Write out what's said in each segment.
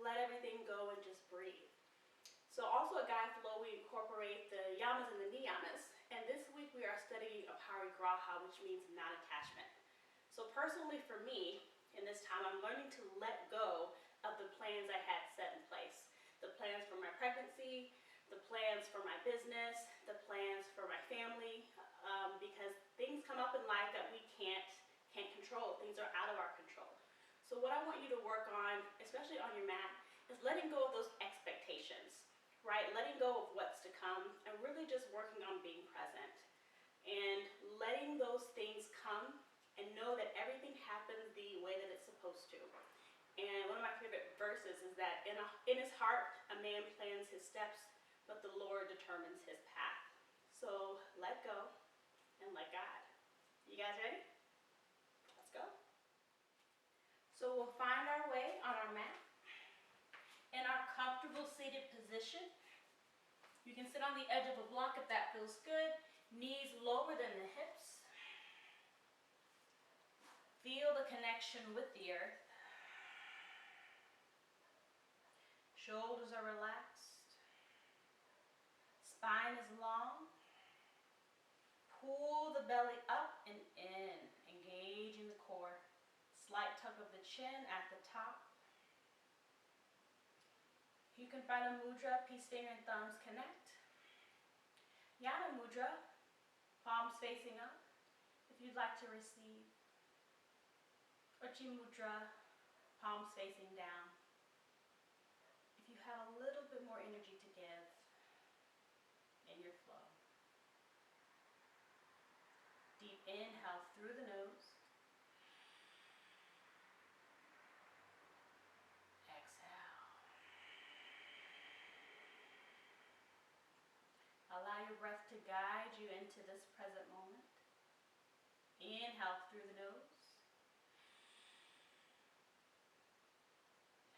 let everything go and just breathe. So also at Gaia Flow, we incorporate the yamas and the niyamas. And this week we are studying aparigraha, which means non-attachment. So personally for me, in this time, I'm learning to let go of the plans I had set in place. The plans for my pregnancy, the plans for my business, the plans for my family, because things come up in life that we can't control. Things are out of our control. So what I want you to work on, especially on your mat, is letting go of those expectations, right? Letting go of what's to come and really just working on being present and letting those things come and know that everything happens the way that it's supposed to. And one of my favorite verses is that in his heart, a man plans his steps, but the Lord determines his path. So let go and let God. You guys ready? Let's go. So we'll find our way on our mat in our comfortable seated position. You can sit on the edge of a block if that feels good. Knees lower than the hips. Feel the connection with the earth. Shoulders are relaxed. Spine is long. Pull the belly up and in, engaging the core. Slight tug of the chin at the top. You can find a mudra, peace finger and thumbs connect. Yana mudra, palms facing up, if you'd like to receive. Uchi mudra, palms facing down. If you have a little bit more energy to give in your flow. Deep inhale through the nose. Exhale. Allow your breath to guide you into this present moment. Inhale through the nose.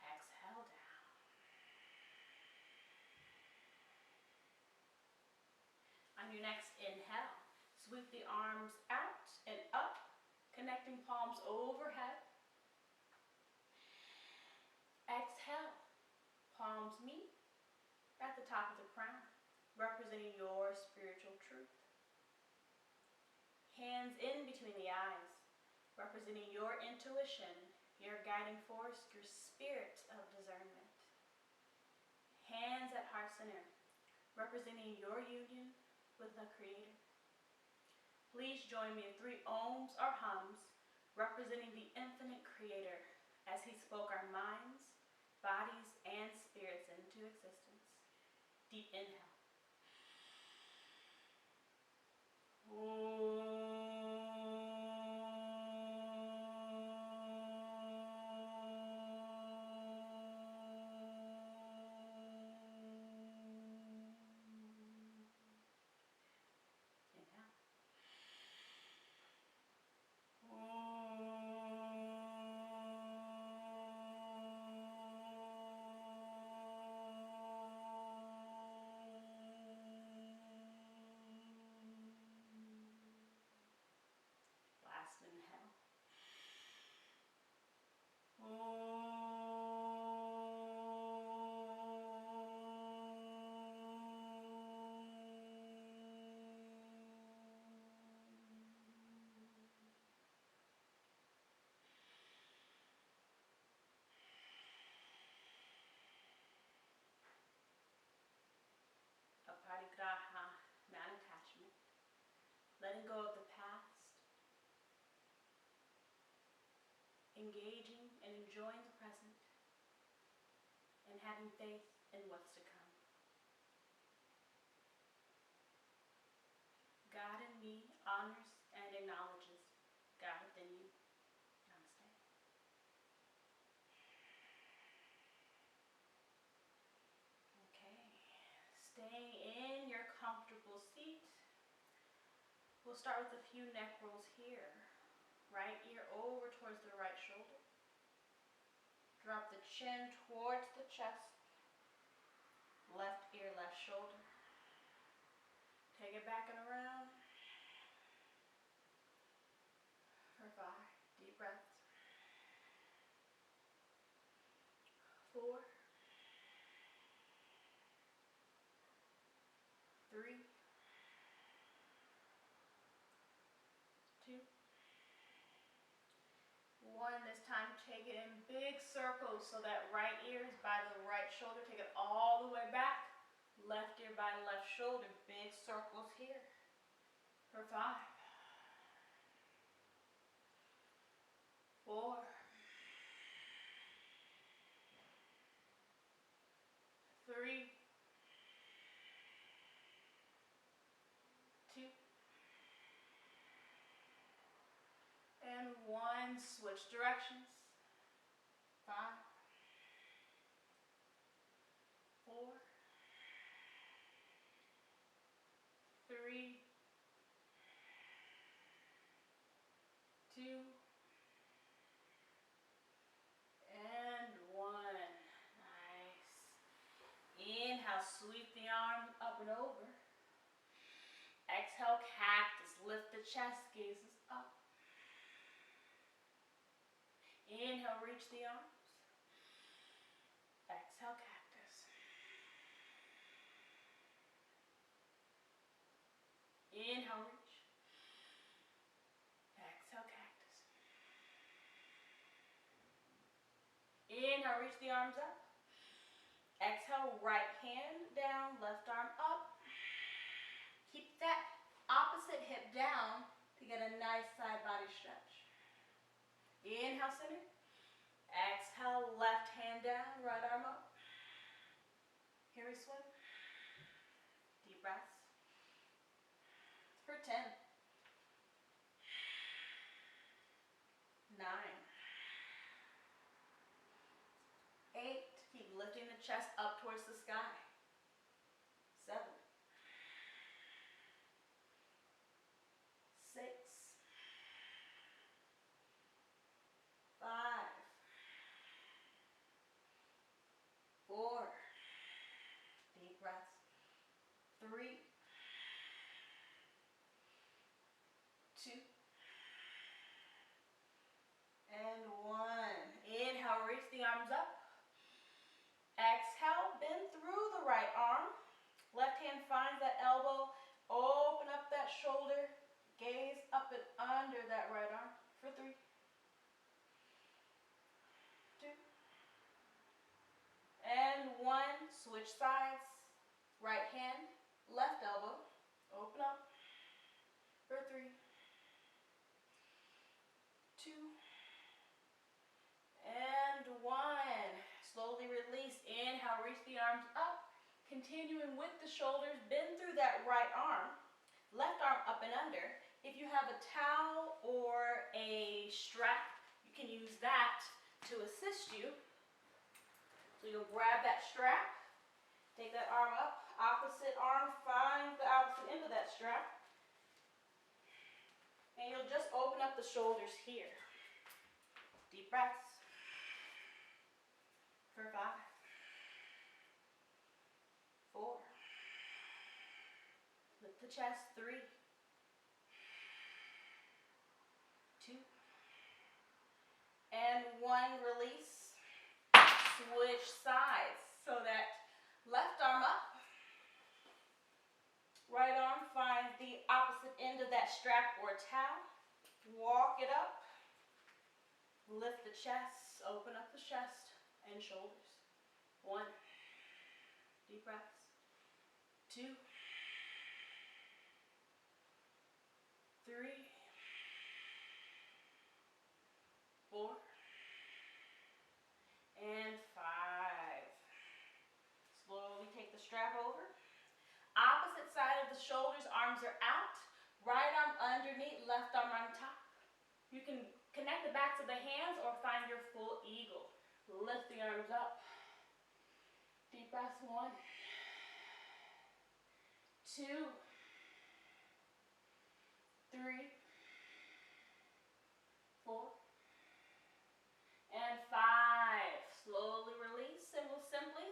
Exhale down. On your next inhale, sweep the arms out and up, connecting palms overhead. Exhale, palms meet at the top of the crown, representing your spiritual truth. Hands in between the eyes, representing your intuition, your guiding force, your spirit of discernment. Hands at heart center, representing your union with the Creator. Please join me in 3 ohms or hums, representing the infinite Creator as He spoke our minds, bodies, and spirits into existence. Deep inhale. Last inhale. Aparigraha, non-attachment. Letting go of the past. Engaging and enjoying the present, and having faith in what's to come. God in me honors and acknowledges God within you. Namaste. Okay, staying in your comfortable seat. We'll start with a few neck rolls here. Right ear over towards the right shoulder. Drop the chin towards the chest. Left ear, left shoulder. Take it back and around. For 5 deep breaths. 4, toes. So that right ear is by the right shoulder. Take it all the way back. Left ear by left shoulder. Big circles here. For 5, 4, 3, 2, and 1. Switch directions. 5, 4, 3, 2, and 1. Nice. Inhale, sweep the arms up and over. Exhale, cactus. Lift the chest, gazes up. Inhale, reach the arms. Exhale, cactus. Inhale, reach. Exhale, cactus. Inhale, reach the arms up. Exhale, right hand down, left arm up. Keep that opposite hip down to get a nice side body stretch. Inhale, center. Exhale, left hand down, right arm up. Here we swim. Deep breaths. For 10, 9, 8. Keep lifting the chest up towards the sky. 7, 6, 5, 4. Deep breaths. 3, 2, and 1. Inhale, reach the arms up. Exhale, bend through the right arm. Left hand finds that elbow. Open up that shoulder. Gaze up and under that right arm. For 3, 2, and 1. Switch sides. Right hand, left elbow. Open up. For 3, 2, and 1. Slowly release. Inhale, reach the arms up. Continuing with the shoulders, bend through that right arm. Left arm up and under. If you have a towel or a strap, you can use that to assist you. So you'll grab that strap, take that arm up, opposite arm finds the opposite end of that strap. And you'll just open up the shoulders here. Deep breaths. For 5, 4. Lift the chest. 3, 2, and 1. Release. Switch sides. So that left arm up. Right arm finds the opposite end of that strap or towel. Walk it up. Lift the chest. Open up the chest and shoulders. 1. Deep breaths. 2, 3, 4, and 5. Slowly take the strap over. Opposite side of the shoulders, arms are out. Right arm underneath, left arm on top. You can connect the backs of the hands or find your full eagle. Lift the arms up. Deep breaths. 1, 2, 3, 4, and 5. Slowly release and we'll simply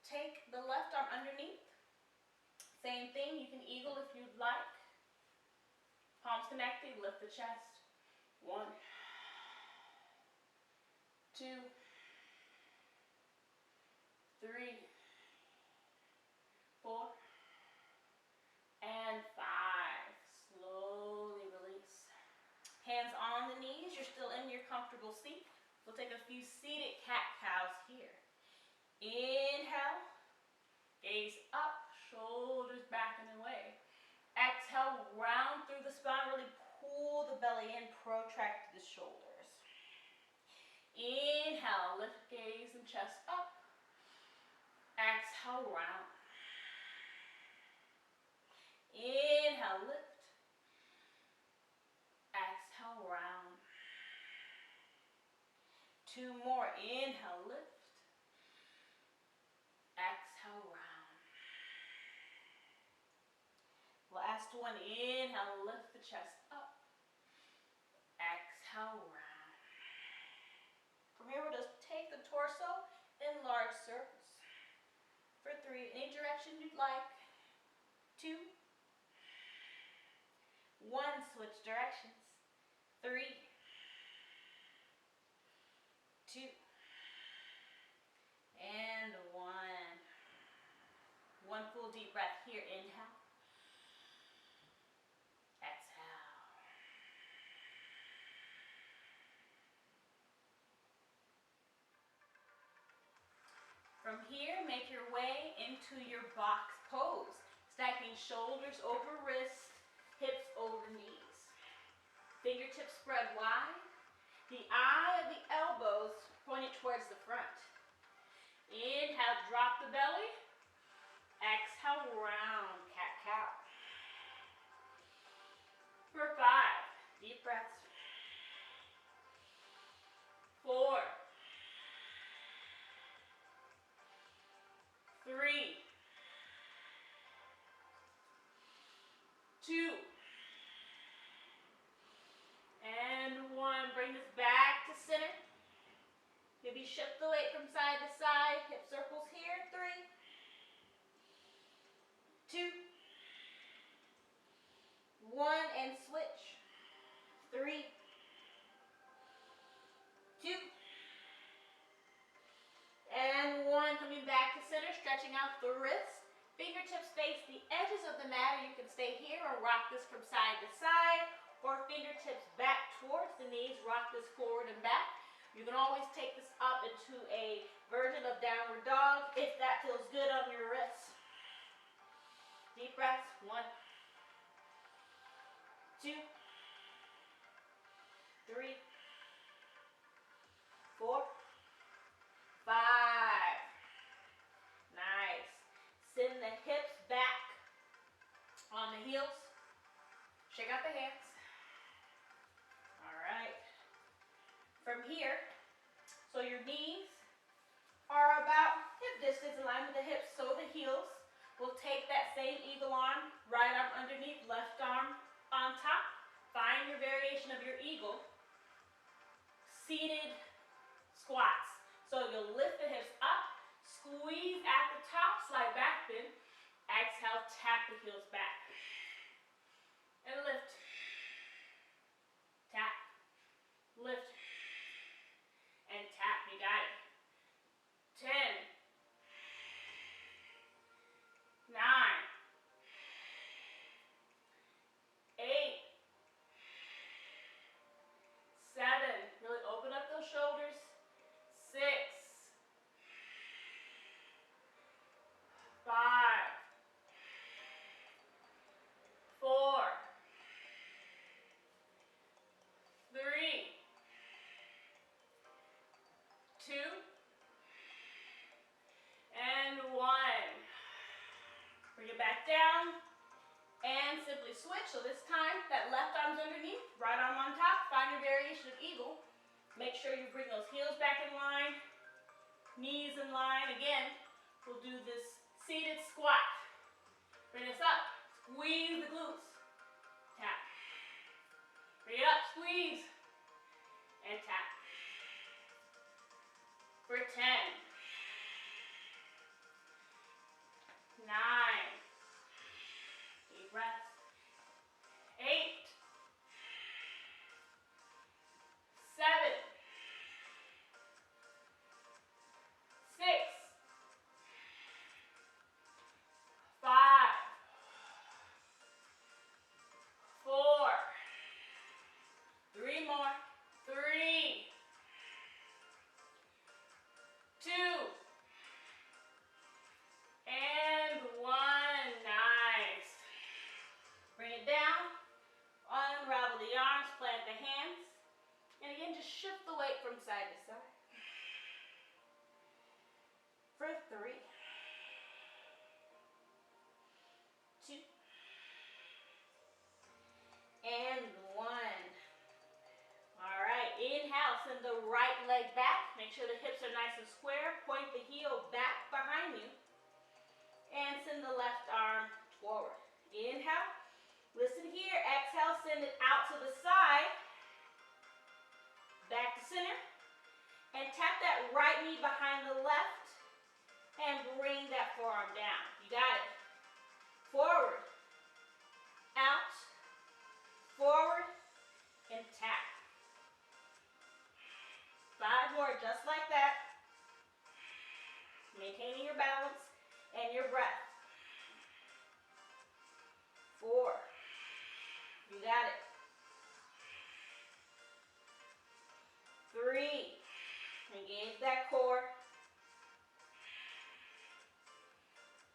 take the left arm underneath. Same thing, you can eagle if you'd like. Palms connected, lift the chest. 1, 2, 3, 4, and 5. Slowly release. Hands on the knees, you're still in your comfortable seat. We'll take a few seated cat-cows here. Inhale, gaze up, shoulders back and away. Exhale, round through the spine, really pull the belly in, protract the shoulders. Inhale, lift gaze and chest up. Exhale, round. Inhale, lift. Exhale, round. 2 more. Inhale, lift. Exhale, round. Last one. Inhale, lift the chest up. Exhale, round. From here, we'll just take the torso in large circles. For 3, any direction you'd like. 2. 1, switch directions. 3. 2. And 1. 1 full deep breath here. Inhale. Exhale. From here, make your way into your box pose. Stacking shoulders over wrists, hips over knees. Fingertips spread wide. The eye of the elbows pointed towards the front. Inhale, drop the belly. Exhale, round cat-cow. For 5, deep breaths. 4, 3, 2, and 1. Bring this back to center. Maybe shift the weight from side to side. Hip circles here. 3, 2, 1, and switch. 3, 2, and 1. Coming back to center, stretching out the wrists. Fingertips face the edges of the mat, or you can stay here and rock this from side to side, or fingertips back towards the knees, rock this forward and back. You can always take this up into a version of downward dog if that feels good on your wrists. Deep breaths. 1, 2, 3, 4, 5. Nice. Send the hips back on the heels. Shake out the hands. All right. From here, so your knees are about hip distance in line with the hips, so the heels. We'll take that same eagle arm, right arm underneath, left arm on top. Find your variation of your eagle. Seated squats. So you'll lift the hips up, squeeze at the top, slide back bend. Exhale, tap the heels back. And lift. Tap. Lift. And tap. You got it. 10. 9. 8. 7. Really open up those shoulders. 6. 5. 4. 3. 2. And 1. Bring it back down and simply switch. So this time, that left arm's underneath, right arm on top. Find your variation of eagle. Make sure you bring those heels back in line, knees in line. Again, we'll do this seated squat. Bring this up, squeeze the glutes, tap. Bring it up, squeeze, and tap. For 10. 9. Deep breaths. 8. 7. 6. 5. 4. 3 more. 3. 3, 2, and 1. All right, inhale, send the right leg back. Make sure the hips are nice and square. Point the heel back behind you. And send the left arm forward. Inhale, listen here. Exhale, send it out to the side. Back to center. And tap that right knee behind the left. And bring that forearm down. You got it. Forward, out, forward, and tap. 5 more, just like that. Maintaining your balance and your breath. 4. You got it. 3. Engage that core.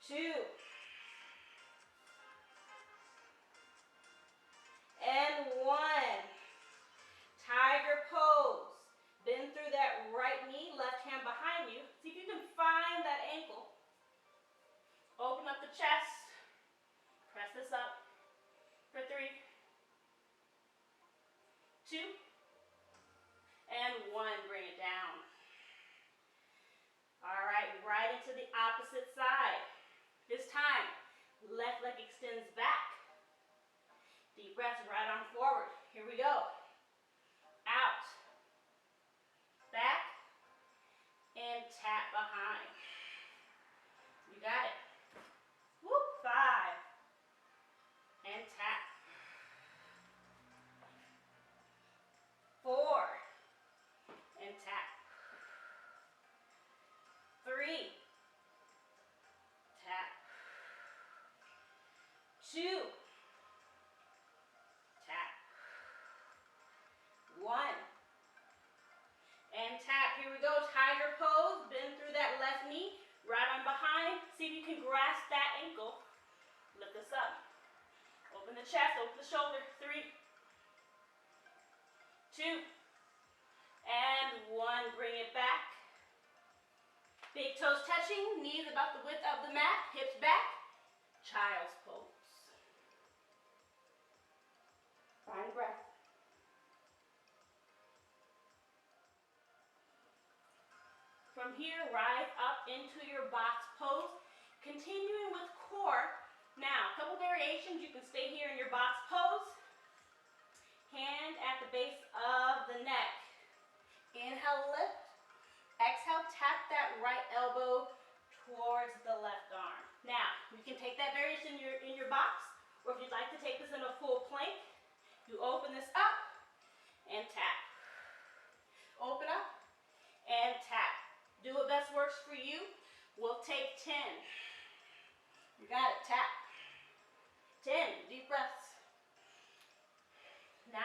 2. And 1. Tiger pose. Bend through that right knee, left hand behind you. See if you can find that ankle. Open up the chest. Press this up for 3, 2, and 1. Bring it down. All right, right into the opposite side. This time, left leg extends back. Deep breaths, right arm forward. Here we go. Out, back, and tap behind. You got it. Whoop, 5, and tap. 4, and tap. 3, tap. 2, tap. 1, and tap. Here we go, tiger pose. Bend through that left knee, right arm behind. See if you can grasp that ankle. Lift this up. Open the chest, open the shoulder. 3, 2, and 1. Bring it back. Big toes touching, knees about the width of the mat, hips back. Child's pose. Find breath. From here, rise up into your box pose. Continuing with core. Now, a couple variations. You can stay here in your box pose. Hand at the base of the neck. Inhale, lift. Exhale, tap that right elbow towards the left arm. Now, you can take that variation in your box, or if you'd like to take this in a full plank, you open this up and tap. Open up and tap. Do what best works for you. We'll take 10. You got it, tap. 10, deep breaths. 9,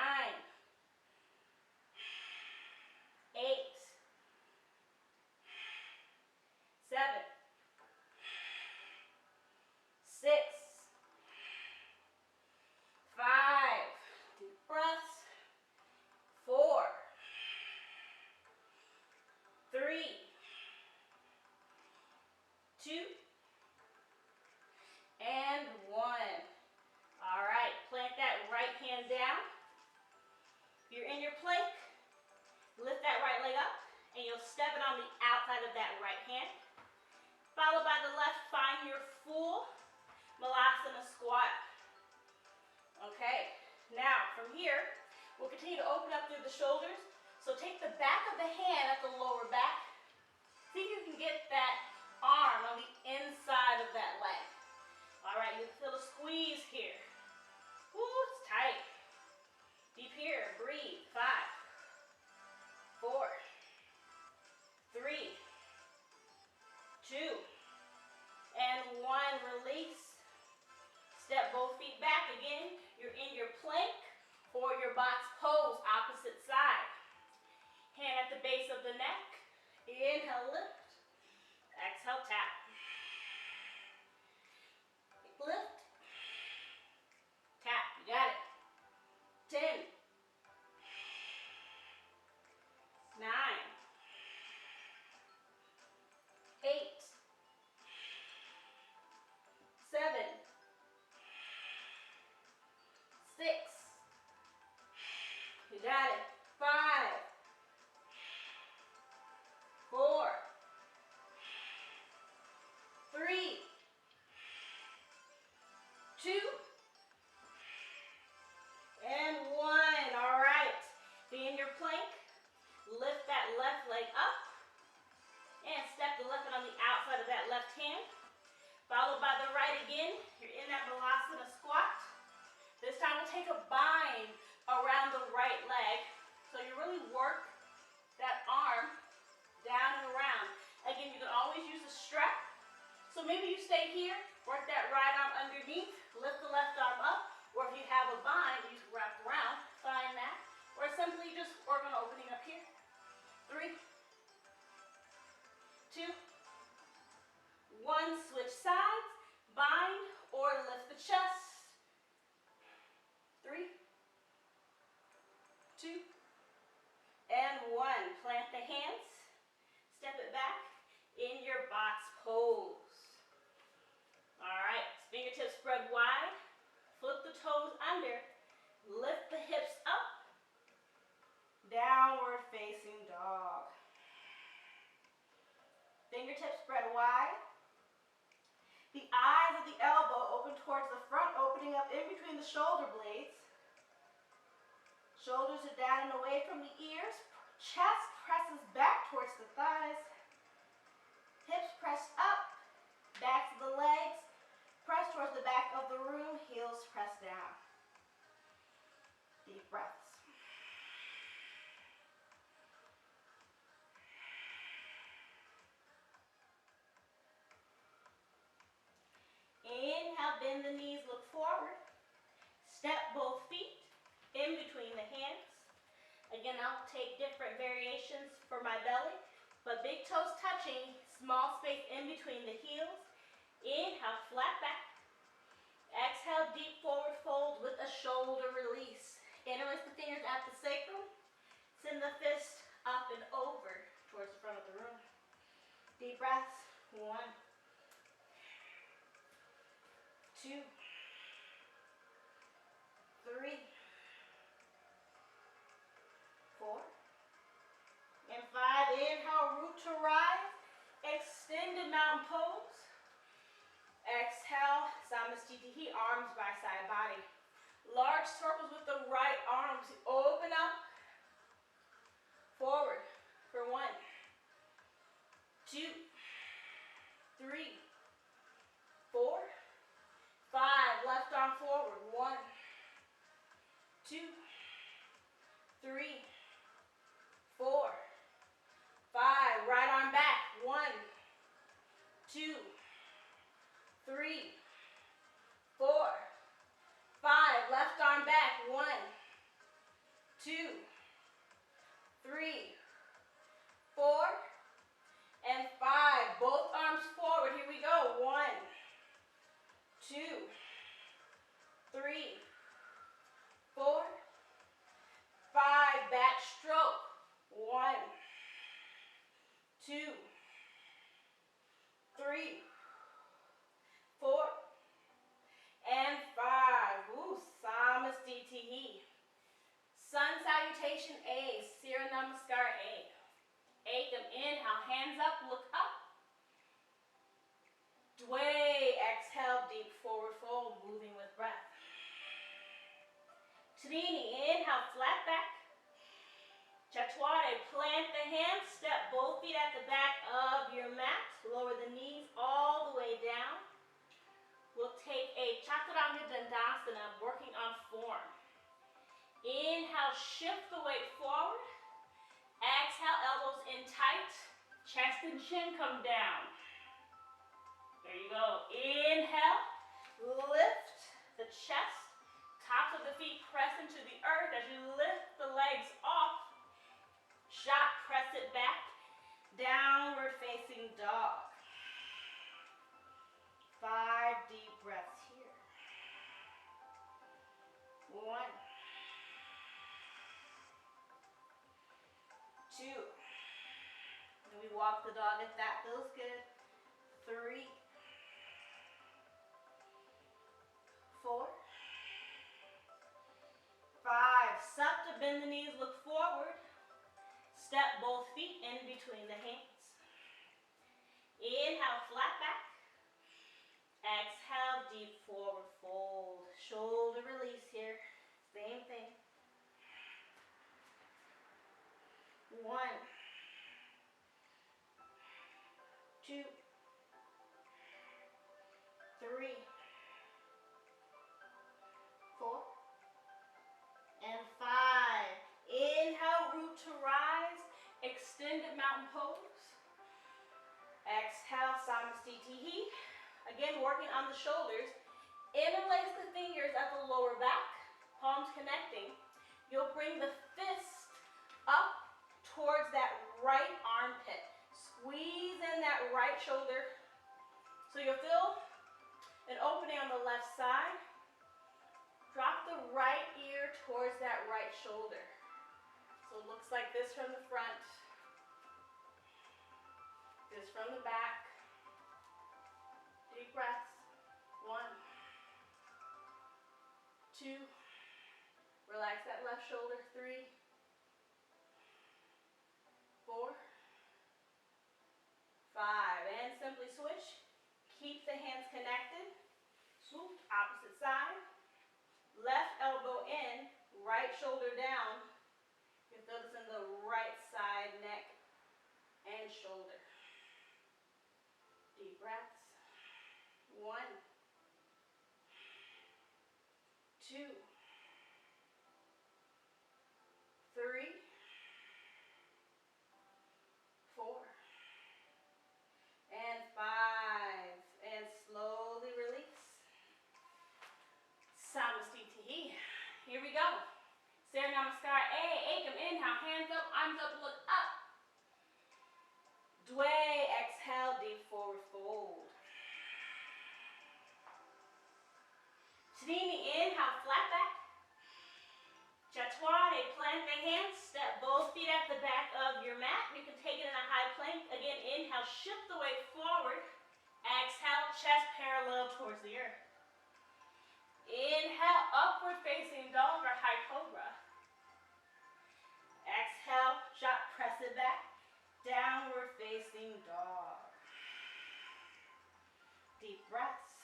8, 7, 6, 5, deep breaths. 4, 3, 2, and 1. All right, plant that right hand down. If you're in your plank, lift that right leg up, and you'll step it on the outside of that right hand. Followed by the left, find your full Malasana squat. Okay, now from here, we'll continue to open up through the shoulders. So take the back of the hand at the lower back. See if you can get that arm on the inside of that leg. All right, you feel a squeeze here. Woo, it's tight. Deep here, breathe. 5, 4, 3, 2, and 1. Release. Step both feet back. Again, you're in your plank or your box pose, opposite side. Hand at the base of the neck. Inhale, lift. Exhale, tap. Lift. Tap. You got it. 10, 9, 8, that left hand, followed by the right again. You're in that balasana squat. This time we'll take a bind around the right leg. So you really work that arm down and around. Again, you can always use a strap. So maybe you stay here, work that right arm underneath, lift the left arm up, or if you have a bind, you can wrap around, find that. Or simply just work on opening up here. 3, 2, 1. Switch sides, bind, or lift the chest. 3, 2, and 1. Plant the hands, step it back in your box pose. All right, fingertips spread wide, flip the toes under, lift the hips up, downward facing dog. Fingertips spread wide. The eyes of the elbow open towards the front, opening up in between the shoulder blades. Shoulders are down and away from the ears. Chest presses back towards the thighs. Hips pressed up, back to the legs. Press towards the back of the room, heels press down. Deep breaths. Inhale, bend the knees, look forward. Step both feet in between the hands. Again, I'll take different variations for my belly, but big toes touching, small space in between the heels. Inhale, flat back. Exhale, deep forward fold with a shoulder release. Interlace the fingers at the sacrum. Send the fist up and over towards the front of the room. Deep breaths. 1, 2, 3, 4, and 5. Inhale, root to rise. Extended mountain pose. Exhale, Samastitihi, arms by side body. Large circles with the right arms. Open up. Forward for 1, 2, 3, 4, 5. Left arm forward. 1, 2, 3, 4, 5. Right arm back. 1, 2, 3, 4, 5. Left arm back. 1, 2, 3, 4, and 5. Both arms forward. Here we go. 1, 2, 3, 4, 5. Back stroke. 1, 2, 3, 4, and 5. Ooh, Samastitihi. Sun salutation A, Surya Namaskar A. Ekam, inhale, hands up, look up. Dway, exhale, deep forward fold, moving with breath. Trini, inhale, flat back. Chaturanga, plant the hands, step both feet at the back of your mat. Lower the knees all the way down. We'll take a Chaturanga Dandasana, working on form. Inhale, shift the weight forward. Exhale, elbows in tight. Chest and chin come down. There you go. Inhale, lift the chest. Tops of the feet press into the earth as you lift the legs off. Shot, press it back. Downward facing dog. 5 deep breaths here. 1, 2. And we walk the dog if that feels good. 3, 4, 5. Supta, bend the knees, look forward. Step both feet in between the hands. Inhale, flat back. Exhale, deep forward fold. Shoulder release here. Same thing. 1, 2, pose. Exhale, Samastitihi. Again, working on the shoulders. Interlace the fingers at the lower back, palms connecting. You'll bring the fist up towards that right armpit. Squeeze in that right shoulder. So you'll feel an opening on the left side. Drop the right ear towards that right shoulder. So it looks like this from the front, this from the back. Deep breaths. 1, 2. Relax that left shoulder. 3, 4, 5. And simply switch. Keep the hands connected. Swoop, opposite side. Left elbow in, right shoulder down. You feel this in the right side, neck and shoulder. Deep breaths. 1, 2, 3, 4, and 5. And slowly release. Samastitihi. Here we go. Surya Namaskar A. Ekam. Inhale, hands up, arms up, look up. Dway. Exhale, deep forward fold. Shnini. Inhale, flat back. Chaturanga. Plant the hands. Step both feet at the back of your mat. You can take it in a high plank. Again, inhale, shift the weight forward. Exhale, chest parallel towards the earth. Inhale, upward facing dog or high cobra. Exhale, shot, press it back. Downward facing dog. Deep breaths.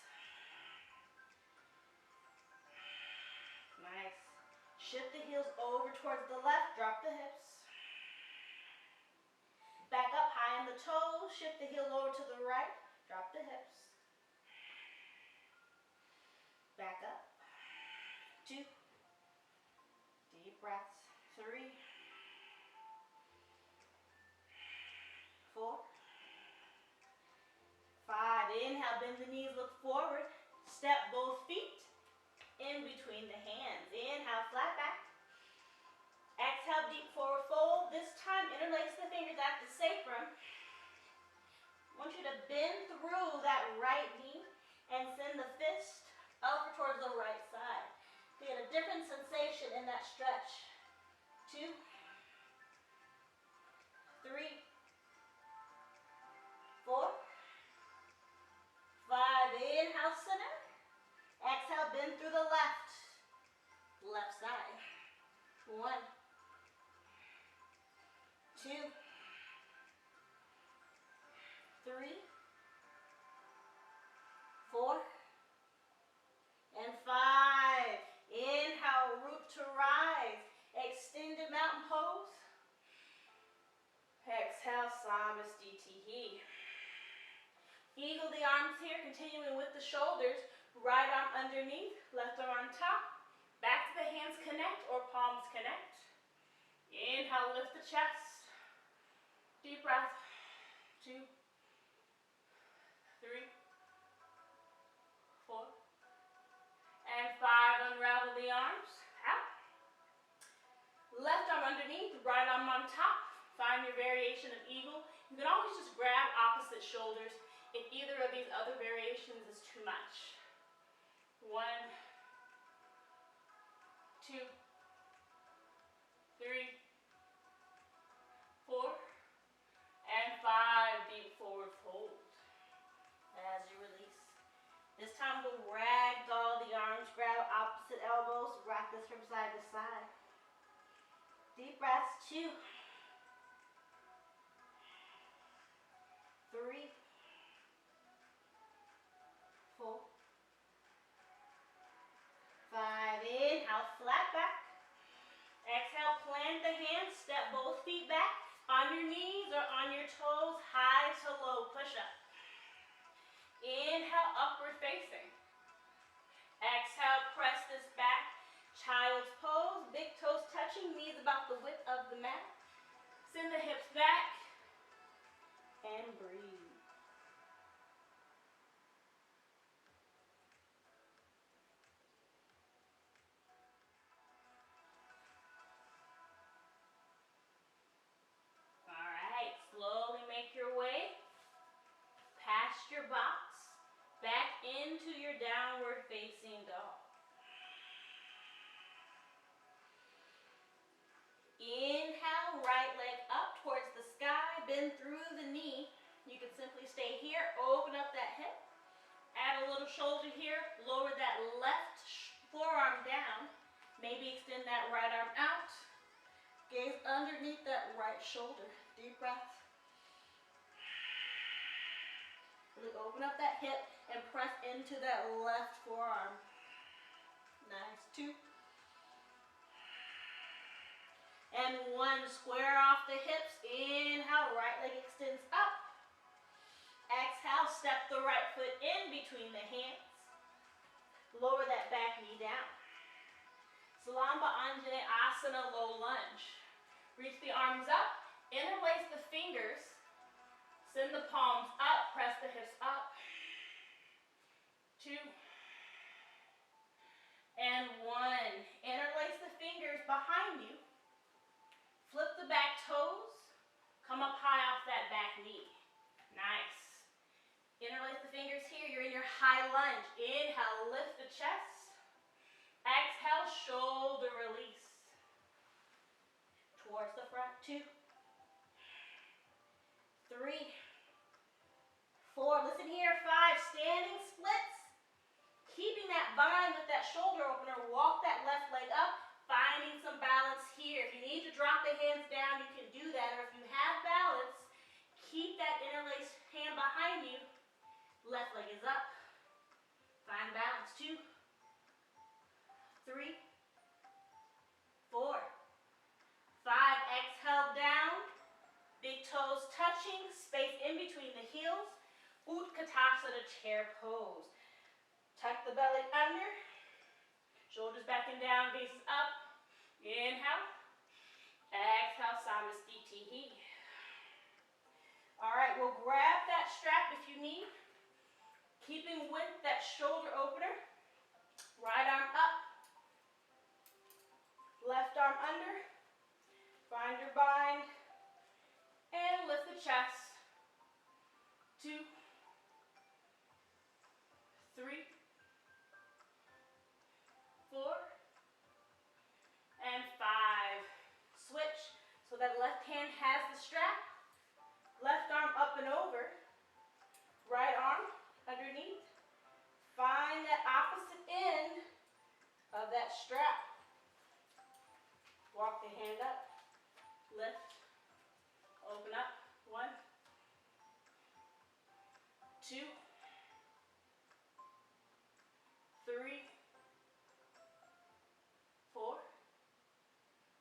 Nice. Shift the heels over towards the left, drop the hips. Back up high on the toes, shift the heels over to the right, drop the hips. Back up. 2. Deep breaths. 3, 4, 5. Inhale, bend the knees, look forward. Step both feet in between the hands. Inhale, flat back. Exhale, deep forward fold. This time, interlace the fingers at the sacrum. I want you to bend through that right knee and send the fist over towards the right side. You get a different sensation in that stretch. 2, 3, 4, 5. Inhale, center. Exhale, bend through the left side. 1, 2, 3, 4, and 5. Inhale, root to rise. Extended mountain pose. Exhale, Samastitihi. Eagle the arms here, continuing with the shoulders. Right arm underneath, left arm on top. Back to the hands connect or palms connect. Inhale, lift the chest. Deep breath. 2, 3, 4, and 5. Unravel the arms. Out. Left arm underneath, right arm on top. Find your variation of eagle. You can always just grab opposite shoulders if either of these other variations is too much. 1, 2, 3, 4, and 5. Deep forward fold. As you release. This time we'll ragdoll the arms, grab opposite elbows, rock this from side to side. Deep breaths. 2, 3, 4, 5. Inhale, flat back. Exhale, plant the hands, step both feet back on your knees or on your toes, high to low push-up. Inhale, upward facing. Exhale, press this back, child's pose, big toes touching, knees about the width of the mat. Send the hips back, your box back into your downward facing dog. Inhale, right leg up towards the sky, bend through the knee. You can simply stay here, open up that hip, add a little shoulder here, lower that left forearm down, maybe extend that right arm out, gaze underneath that right shoulder. Deep breath. Really open up that hip and press into that left forearm. Nice. 2. And 1. Square off the hips. Inhale, right leg extends up. Exhale, step the right foot in between the hands. Lower that back knee down. Salamba Anjane Asana, low lunge. Reach the arms up, interlace the fingers, send the palms up, press the hips up. 2. And 1. Interlace the fingers behind you. Flip the back toes. Come up high off that back knee. Nice. Interlace the fingers here. You're in your high lunge. Inhale, lift the chest. Exhale, shoulder release. Towards the front. 2. 3. 4. Listen here. 5. Standing splits. Keeping that bind with that shoulder opener. Walk that left leg up. Finding some balance here. If you need to drop the hands down, you can do that. Or if you have balance, keep that interlaced hand behind you. Left leg is up. Find balance. 2, 3, 4, 5. Exhale down. Big toes touching. Space in between the heels. Utkatasana, chair pose. Tuck the belly under. Shoulders back and down, gaze up. Inhale. Exhale, Samastitihi. All right, we'll grab that strap if you need. Keeping with that shoulder opener. Right arm up. Left arm under. Find your bind. And lift the chest. 2, 3, 4, and 5. Switch so that left hand has the strap. Left arm up and over. Right arm underneath. Find that opposite end of that strap. Walk the hand up. Lift. Open up. 1, 2, 3, 4,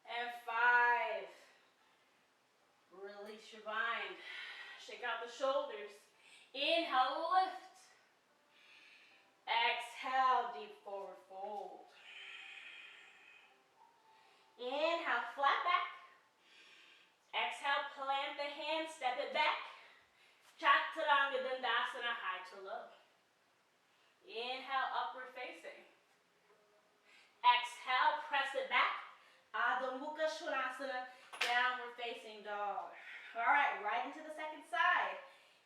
and 5. Release your bind. Shake out the shoulders. Inhale, lift. Exhale, deep forward fold. Inhale, flat back. Exhale, plant the hand, step it back. Chaturanga Dandasana, high to low. Inhale, upward facing. Exhale, press it back. Adho Mukha Svanasana, downward facing dog. All right, right into the second side.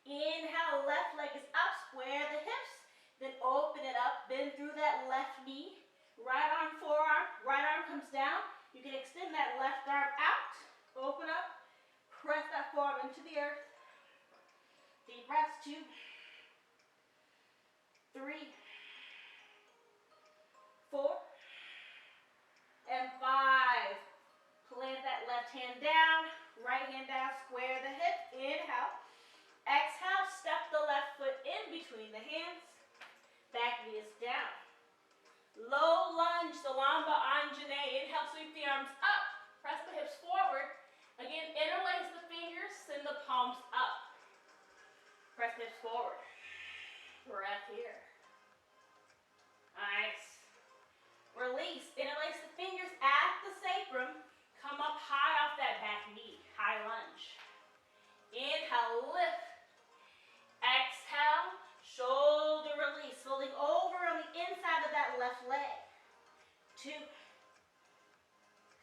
Inhale, left leg is up, square the hips. Then open it up, bend through that left knee. Right arm, forearm, right arm comes down. You can extend that left arm out. Open up, press that forearm into the earth. Deep breaths. 2, 3, 4, and 5. Plant that left hand down, right hand down, square the hip. Inhale. Exhale, step the left foot in between the hands. Back knee is down. Low lunge, Salamba Anjane. Inhale, sweep the arms up. Press the hips forward. Again, interlace the fingers, send the palms up. Press the hips forward. Breath here. Nice. Release. Interlace the fingers at the sacrum. Come up high off that back knee. High lunge. Inhale, lift. Exhale, shoulder release. Folding over on the inside of that left leg. 2,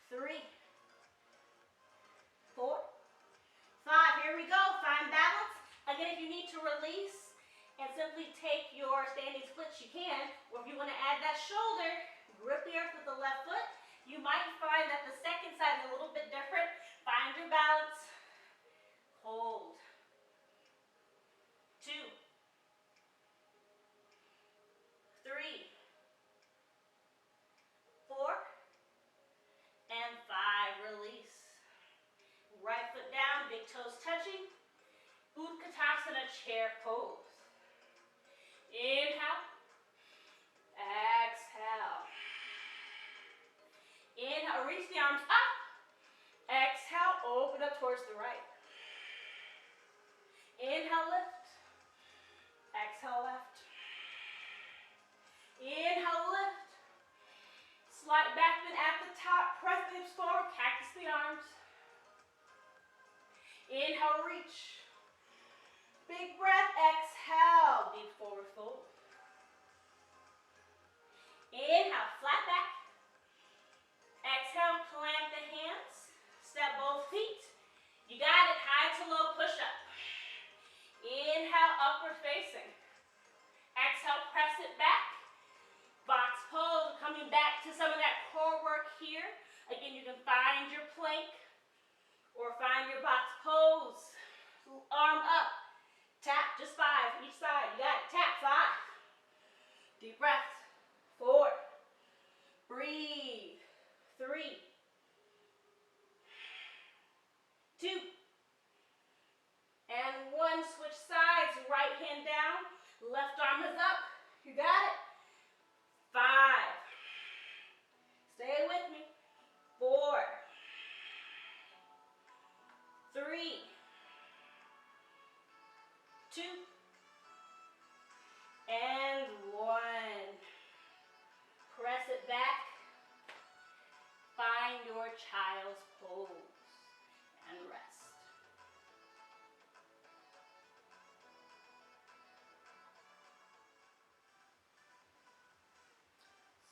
3, 4, 5. Here we go. Find balance. Again, if you need to release simply take your standing splits, you can, or if you want to add that shoulder, grip the earth with the left foot. You might find that the second side is a little bit different. Find your balance. Hold. 2, 3, 4, and 5. Release. Right foot down, big toes touching. Utkatasana, chair pose. Inhale. Exhale. Inhale, reach the arms up. Exhale, open up towards the right. Inhale, lift. Exhale, left. Inhale, lift. Slight back bend at the top. Press the hips forward. Cactus the arms. Inhale, reach. Big breath. Exhale. Deep forward fold. Inhale, flat back. Exhale, plant the hands. Step both feet. You got it. High to low push up. Inhale, upward facing. Exhale, press it back. Box pose, coming back to some of that core work here. Again, you can find your plank or find your box pose. Arm up. Tap, just 5 each side. You got it. Tap, 5. Deep breaths. 4. Breathe. 3. 2. And 1. Switch sides. Right hand down. Left arm is up. You got it. 5. Stay with me. 4. 3. 2. And 1. Press it back. Find your child's pose and rest.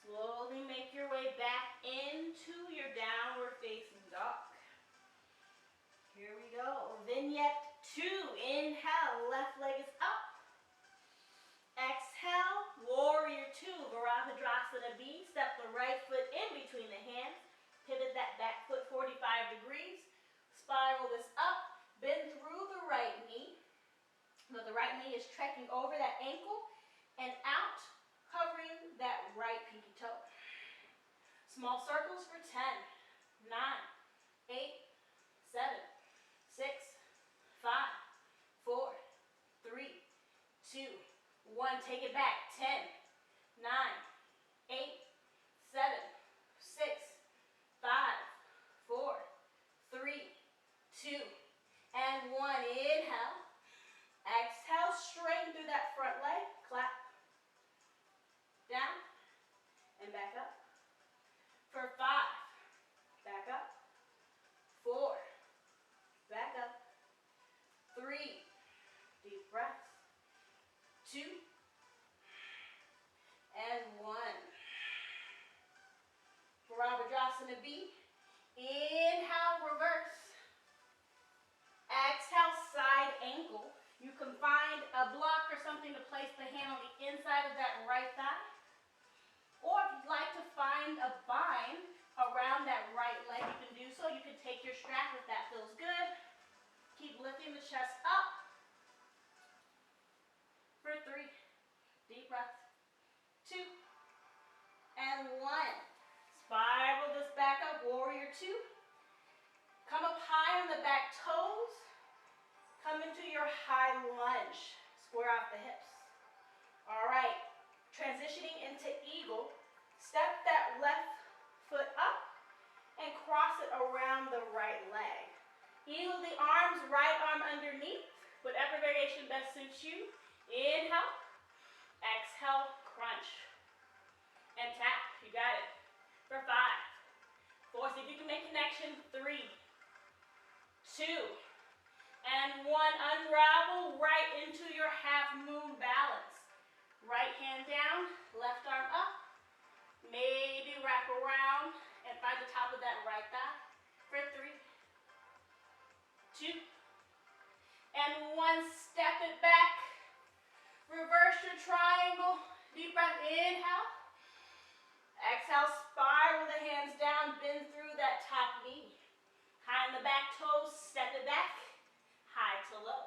Slowly make your way back into your downward facing dog. Here we go. Vignette 2. Inhale, left leg is up. Exhale, warrior 2. Virabhadrasana B. Step the right foot in between the hands. Pivot that back foot 45 degrees. Spiral this up. Bend through the right knee. But the right knee is trekking over that ankle and out, covering that right pinky toe. Small circles for 10, 9, 8, 7, 6, 5, 4, 3, 2, 1. Take it back. 10, 9, 8, 7, 6, 5, 4, 3, 2, and 1. Inhale. Exhale, straighten through that front leg. Clap. Down. And back up. For 5. Back up. 4. Back up. 3. Deep breaths. 2. And 1. Virabhadrasana B. Inhale, reverse. Exhale, side ankle. You can find a block or something to place the hand on the inside of that right thigh. Or if you'd like to find a bind around that right leg, you can do so. You can take your strap if that feels good. Keep lifting the chest up. For 3. Deep breath. 2. And 1. Spiral this back up, warrior 2. Come up high on the back toes. Come into your high lunge. Square off the hips. All right. Transitioning into eagle. Step that left foot up and cross it around the right leg. Eagle the arms, right arm underneath. Whatever variation best suits you. Inhale. Exhale, crunch. And tap. You got it. For 5. 4. See if you can make connection. 3. 2. And 1. Unravel right into your half moon balance. Right hand down, left arm up. Maybe wrap around and find the top of that right thigh. For 3. 2. And 1. Step it back. Reverse your triangle. Deep breath, inhale. Exhale, spiral the hands down, bend through that top knee. High in the back toes, step it back, high to low.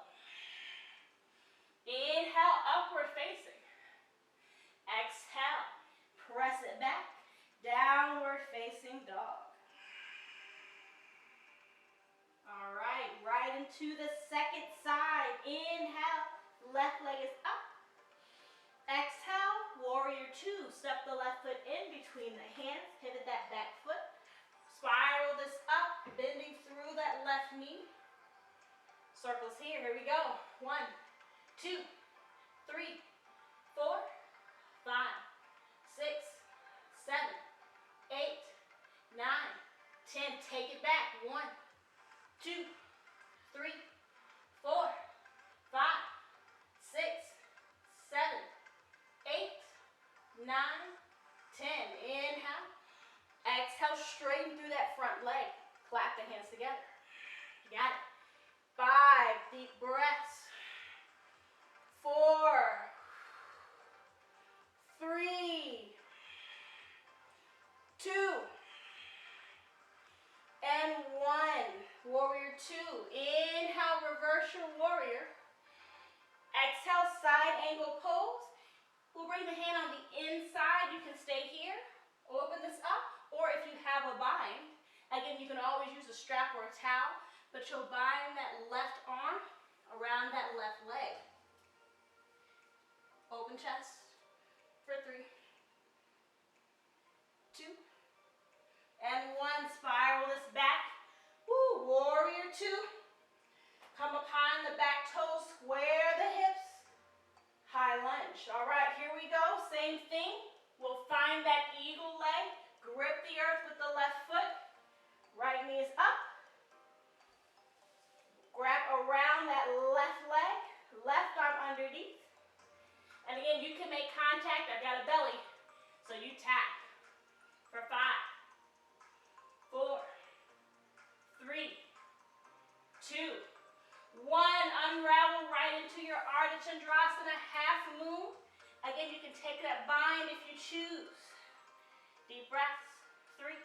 Inhale, upward facing. Exhale, press it back, downward facing dog. All right, right into the second side. Inhale, left leg is up. Exhale, warrior two. Step the left foot in between the hands, pivot that back foot. Spiral this up, bending through that left knee. Circles here we go. 1, 2, 3, 4, 5, 6, 7, 8, 9, 10. Take it back. 1, 2, 3, 4, 5, 6, 7, 8, 9, 10. Inhale. Exhale, straighten through that front leg. Clap the hands together. You got it. 5 deep breaths. 4, 3, 2, and 1. Warrior two. Inhale, reverse your warrior. Exhale, side angle pose. We'll bring the hand on the inside. You can stay here. Open this up. Or if you have a bind, again, you can always use a strap or a towel, but you'll bind that left arm around that left leg. Open chest for 3, 2, and 1. Spiral this back. Woo, warrior two. Come up high on the back toes, square the hips. High lunge. All right, here we go. Same thing. We'll find that eagle leg. Grip the earth with the left foot. Right knee is up. Grab around that left leg. Left arm underneath. And again, you can make contact. I've got a belly, so you tap. For 5, 4, 3, 2, 1. Unravel right into your Ardha Chandrasana, half moon. Again, you can take that bind if you choose. Deep breaths. 3,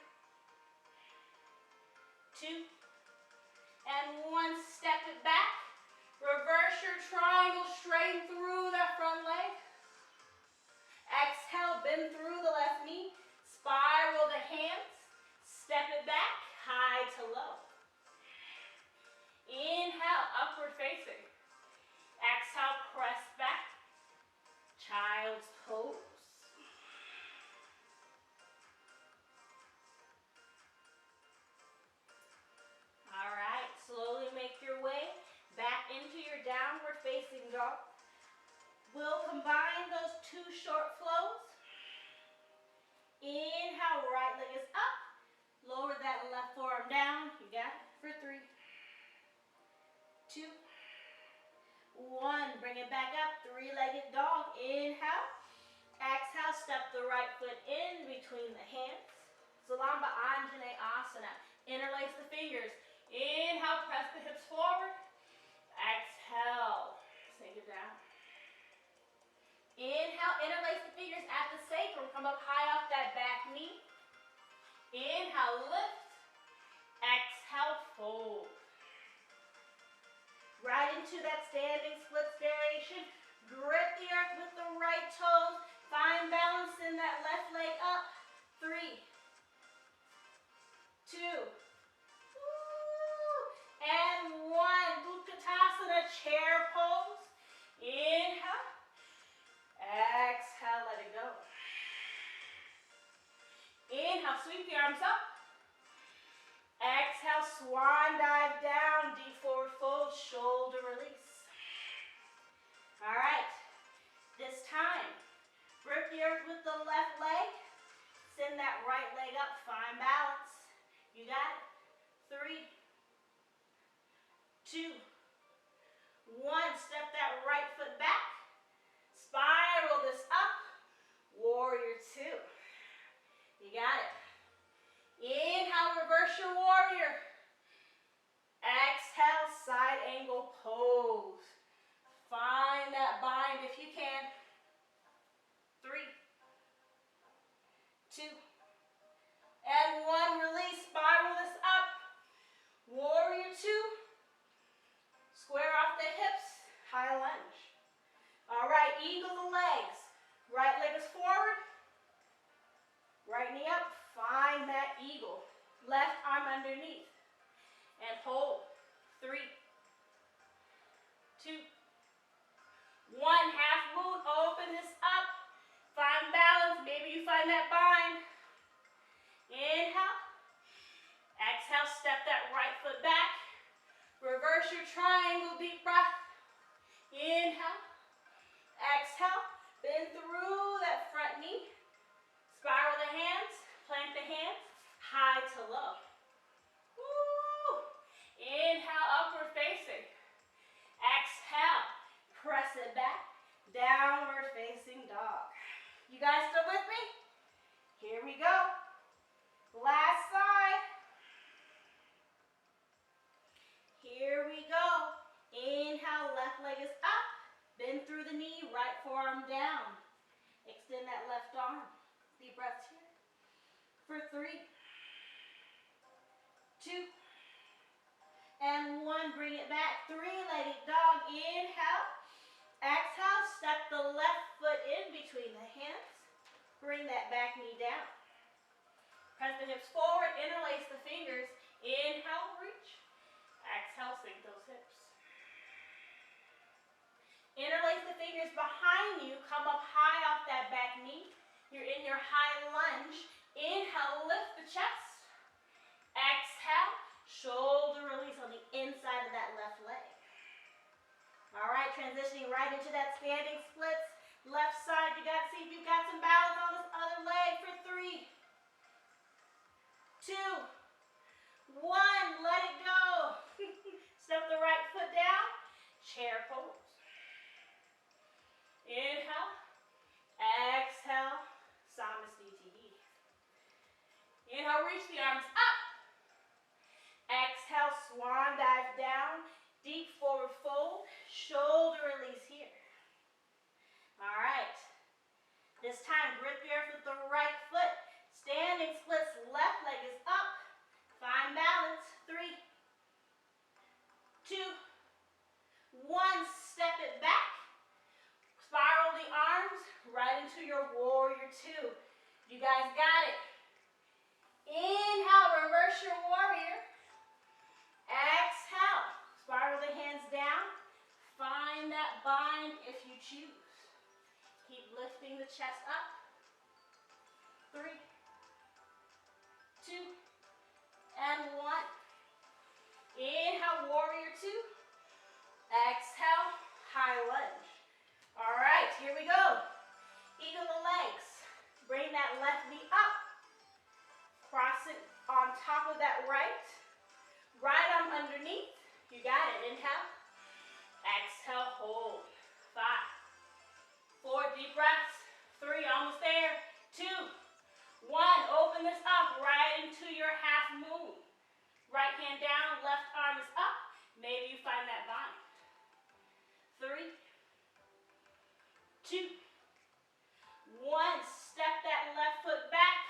2, and 1. Step it back. Reverse your triangle, straighten through that front leg. Exhale, bend through the left knee. Spiral the hands. Step it back, high to low. Inhale, upward facing. Exhale, press back. Child's pose. All right, slowly make your way back into your downward facing dog. We'll combine those 2 short flows. Inhale, right leg is up. Lower that left forearm down. You got it for 3, 2, 1. Bring it back up. 3-legged dog. Inhale. Exhale, step the right foot in between the hands. Salamba Anjane Asana. Interlace the fingers. Inhale, press the hips forward. Exhale, sink it down. Inhale, interlace the fingers at the sacrum. Come up high off that back knee. Inhale, lift. Exhale, fold. Right into that standing splits variation. Grip the earth with the right toes. Find balance in that left leg up. 3, 2, and 1. Utkatasana, chair pose. Inhale. Exhale, let it go. Inhale, sweep the arms up. Exhale, swan dive down, deep forward fold, shoulder release. All right, this time, grip the earth with the left leg. Send that right leg up, find balance. You got it. 3, 2, 1. Step that right foot back. Spiral this up. Warrior two. You got it. Inhale, reverse your warrior. Exhale, side angle pose. Find that bind if you can. lunge. All right, eagle the legs. Right leg is forward, right knee up. Find that eagle. Left arm underneath. And hold. 3, 2, 1. Half moon. Open this up. Find balance. Maybe you find that bind. Inhale. Exhale. Step that right foot back. Reverse your triangle. Deep breath. Inhale. Exhale. Bend through that front knee. Spiral the hands. Plant the hands. High to low. Woo. Inhale. Upward facing. Exhale. Press it back. Downward facing dog. You guys still with me? Here we go. Last side. Here we go. Inhale, left leg is up. Bend through the knee, right forearm down. Extend that left arm. Deep breaths here. For 3, 2, and 1. Bring it back. 3-legged dog. Inhale. Exhale. Step the left foot in between the hands. Bring that back knee down. Press the hips forward. Interlace the fingers. Inhale, reach. Exhale, sink those hips. Interlace the fingers behind you. Come up high off that back knee. You're in your high lunge. Inhale, lift the chest. Exhale, shoulder release on the inside of that left leg. All right, transitioning right into that standing splits. Left side, you got to see if you've got some balance on this other leg for 3, 2, 1. Let it go. Step the right foot down. Chair pose. Inhale. Exhale. Samasthiti. Inhale, reach the arms up. Exhale, swan dive down. Deep forward fold. Shoulder release here. All right. This time, grip the earth with the right foot. Standing splits. Left leg is up. Find balance. 3, 2, 1. Step it back. Spiral the arms right into your warrior 2. You guys got it. Inhale, reverse your warrior. Exhale, spiral the hands down. Find that bind if you choose. Keep lifting the chest up. 3, 2, and 1. Inhale, warrior 2. Exhale, high lunge. All right, here we go. Eagle the legs. Bring that left knee up. Cross it on top of that right. Right arm underneath. You got it. Inhale. Exhale, hold. 5, 4, deep breaths. 3, almost there. 2, 1. Open this up right into your half moon. Right hand down, left arm is up. Maybe you find that bind. 3, 2, 1. Step that left foot back.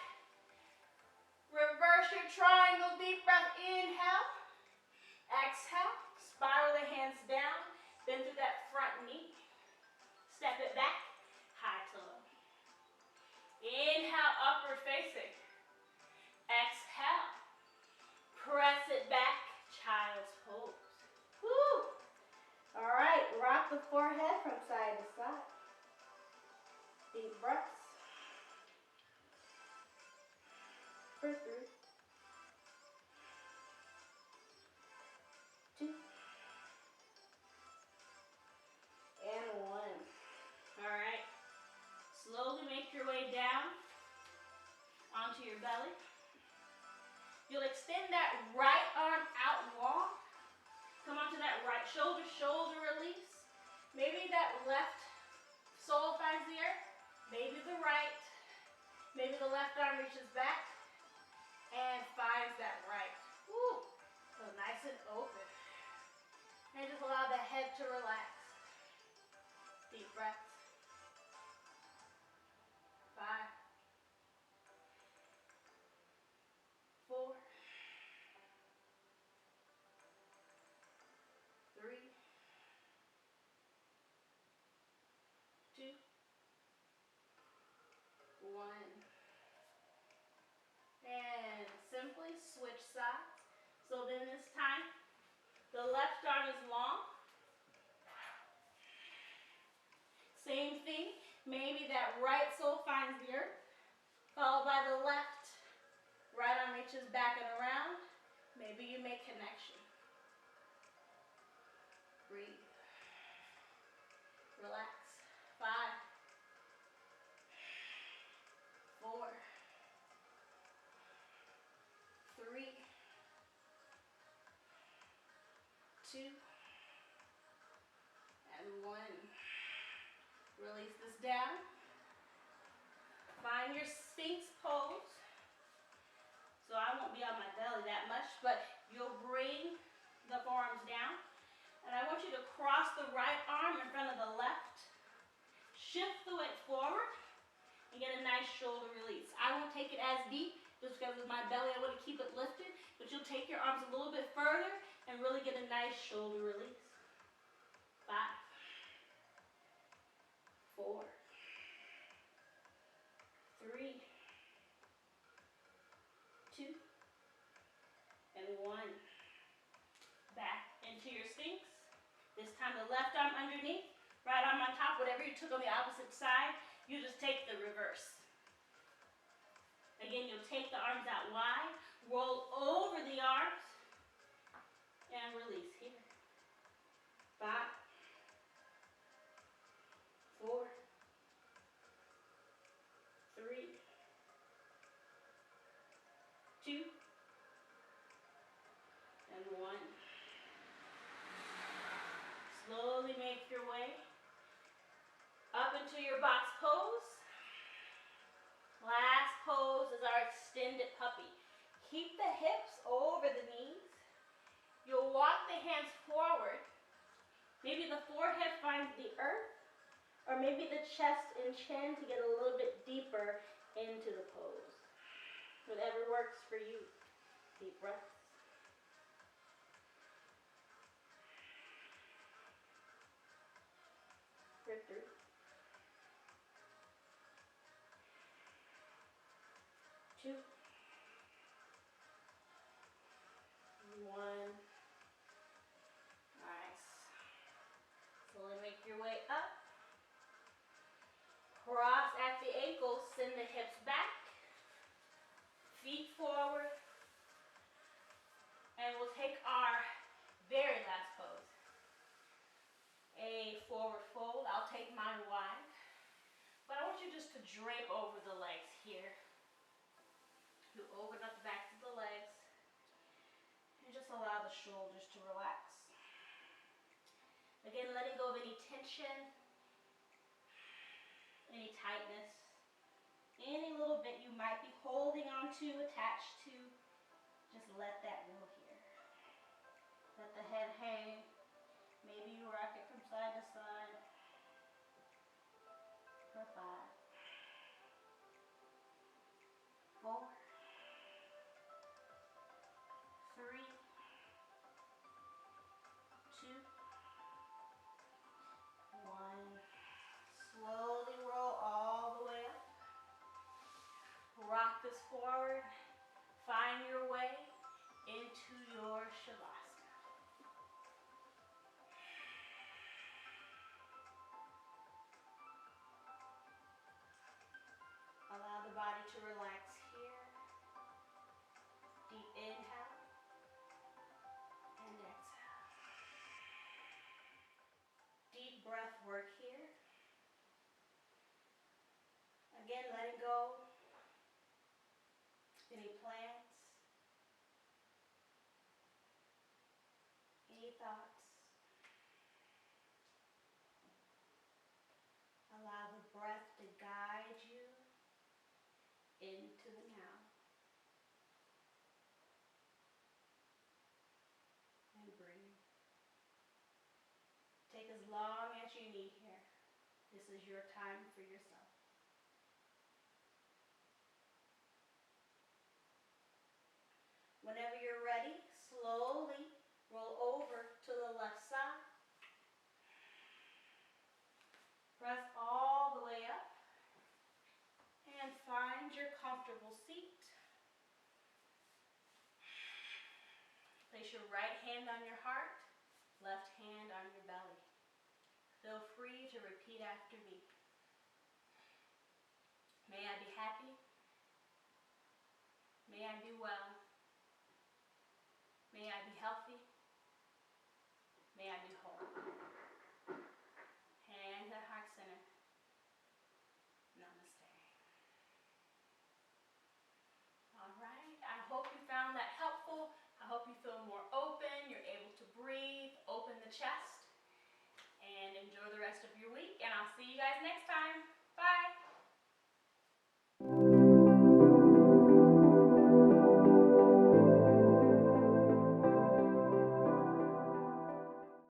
Reverse your triangle. Deep breath. Inhale. Exhale. Spiral the hands down. Bend through that front knee. Step it back. High to low. Inhale, upward facing. Exhale. Press it back. Child's pose. Woo! All right. Rock the forehead from side to side. Deep breaths. For 3, 2, and 1. All right. Slowly make your way down onto your belly. You'll extend that right arm out long. Come onto that right shoulder, shoulder release. Maybe that left sole finds the earth. Maybe the right. Maybe the left arm reaches back and finds that right. Woo. So nice and open. And just allow the head to relax. Deep breaths. 5, 4, 3, The left arm is long. Same thing. Maybe that right sole finds the earth, followed by the left. Right arm reaches back and around. Maybe you make connection. Breathe. Relax. 5, 4, 3, 2, and 1. Release this down. Find your Sphinx pose. So I won't be on my belly that much, but you'll bring the forearms down. And I want you to cross the right arm in front of the left. Shift the weight forward and get a nice shoulder release. I won't take it as deep just because with my belly I want to keep it lifted, but you'll take your arms a little bit further and really get a nice shoulder release. 5, 4, 3, 2, and 1. Back into your Sphinx. This time the left arm underneath, right arm on top, whatever you took on the opposite side, you just take the reverse. Again, you'll take the arms out wide, roll over the arms, and release here. 5, 4, 3, 2, and 1. Slowly make your way up into your box pose. Last pose is our extended puppy. Keep the hips over the knees. You'll walk the hands forward. Maybe the forehead finds the earth, or maybe the chest and chin to get a little bit deeper into the pose. Whatever works for you. Deep breaths. For 3, 2, 1. Nice. Slowly make your way up. Cross at the ankles, send the hips back. Feet forward. And we'll take our very last pose. A forward fold. I'll take mine wide. But I want you just to drape over the legs here. You open up the backs of the legs. And just allow the shoulders to relax. Again, letting go of any tension, any tightness, any little bit you might be holding on to, attached to. Just let that go here. Let the head hang. Maybe you rock it from side to side. For 5, 4, 3, 2, 1. Slowly roll all the way up. Rock this forward. Find your way into your Shavasana. Allow the body to relax here. Deep inhale and exhale. Deep breath work here. Again, letting go any plans, any thoughts. Allow the breath to guide you into the now. And breathe. Take as long as you need here. This is your time for yourself. Whenever you're ready, slowly roll over to the left side. Press all the way up. And find your comfortable seat. Place your right hand on your heart. Left hand on your belly. Feel free to repeat after me. May I be happy. May I be well. May I be healthy. May I be whole. Hands at heart center. Namaste. All right, I hope you found that helpful. I hope you feel more open, you're able to breathe, open the chest, and enjoy the rest of your week, and I'll see you guys next time.